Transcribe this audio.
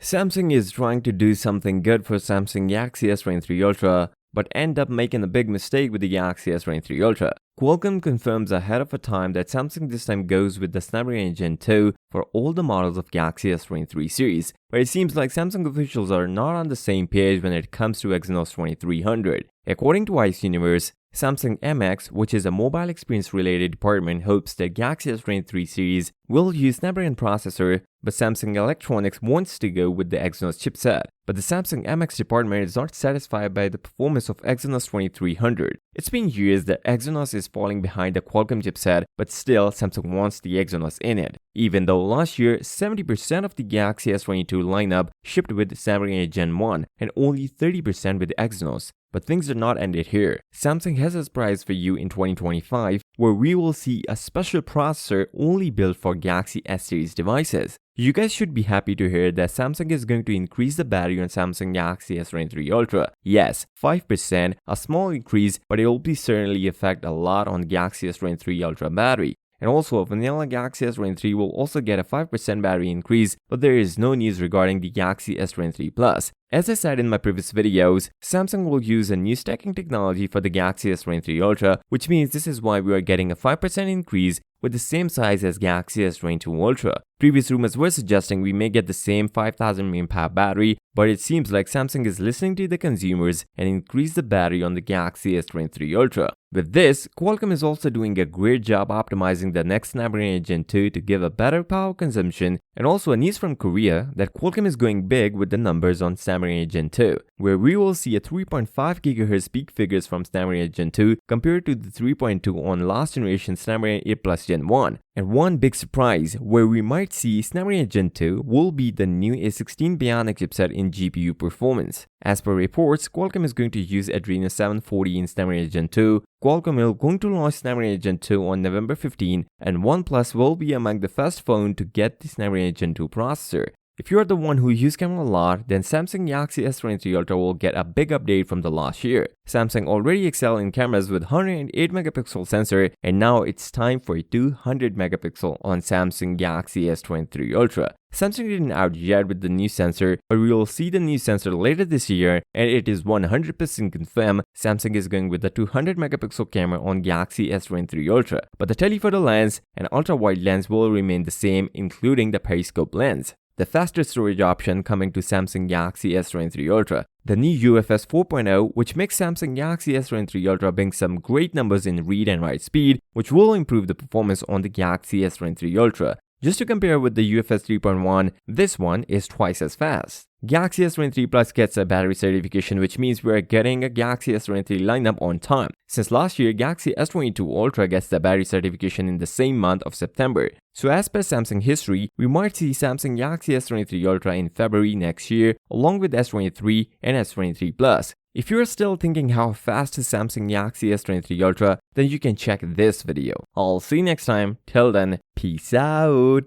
Samsung is trying to do something good for Samsung Galaxy S23 Ultra, but end up making a big mistake with the Galaxy S23 Ultra. Qualcomm confirms ahead of a time that Samsung this time goes with the Snapdragon Gen 2 for all the models of Galaxy S23 series, but it seems like Samsung officials are not on the same page when it comes to Exynos 2300. According to Ice Universe, Samsung MX, which is a mobile experience related department, hopes that Galaxy S23 series will use Snapdragon processor, but Samsung Electronics wants to go with the Exynos chipset. But the Samsung MX department is not satisfied by the performance of Exynos 2300. It's been years that Exynos is falling behind the Qualcomm chipset, but still Samsung wants the Exynos in it. Even though last year 70% of the Galaxy S22 lineup shipped with Snapdragon Gen 1 and only 30% with Exynos. But things are not ended here. Samsung has a surprise for you in 2025 where we will see a special processor only built for Galaxy S series devices. You guys should be happy to hear that Samsung is going to increase the battery on Samsung Galaxy S23 Ultra. Yes, 5%, a small increase, but it will be certainly affect a lot on Galaxy S23 Ultra battery. And also, a vanilla Galaxy S23 will also get a 5% battery increase, but there is no news regarding the Galaxy S23 Plus. As I said in my previous videos, Samsung will use a new stacking technology for the Galaxy S23 Ultra, which means this is why we are getting a 5% increase with the same size as Galaxy S22 Ultra. Previous rumors were suggesting we may get the same 5000 mAh battery, but it seems like Samsung is listening to the consumers and increased the battery on the Galaxy S23 Ultra. With this, Qualcomm is also doing a great job optimizing the next Snapdragon Gen 2 to give a better power consumption, and also a news from Korea that Qualcomm is going big with the numbers on Snapdragon Gen 2, where we will see a 3.5 GHz peak figures from Snapdragon Gen 2 compared to the 3.2 on last generation Snapdragon 8 Plus Gen 1. And one big surprise where we might see Snapdragon Gen 2 will be the new A16 Bionic chipset in GPU performance. As per reports, Qualcomm is going to use Adreno 740 in Snapdragon Gen 2. Qualcomm is going to launch Snapdragon Gen 2 on November 15, and OnePlus will be among the first phone to get the Snapdragon Gen 2 processor. If you are the one who use camera a lot, then Samsung Galaxy S23 Ultra will get a big update from the last year. Samsung already excelled in cameras with 108 megapixel sensor, and now it's time for a 200 megapixel on Samsung Galaxy S23 Ultra. Samsung didn't out yet with the new sensor, but we will see the new sensor later this year, and it is 100% confirmed Samsung is going with the 200 megapixel camera on Galaxy S23 Ultra. But the telephoto lens and ultra-wide lens will remain the same, including the periscope lens. The faster storage option coming to Samsung Galaxy S23 Ultra. The new UFS 4.0, which makes Samsung Galaxy S23 Ultra bring some great numbers in read and write speed, which will improve the performance on the Galaxy S23 Ultra. Just to compare with the UFS 3.1, this one is twice as fast. Galaxy S23 Plus gets a battery certification, which means we are getting a Galaxy S23 lineup on time. Since last year, Galaxy S22 Ultra gets the battery certification in the same month of September. So as per Samsung history, we might see Samsung Galaxy S23 Ultra in February next year, along with S23 and S23 Plus. If you are still thinking how fast is Samsung Galaxy S23 Ultra, then you can check this video. I'll see you next time. Till then, peace out.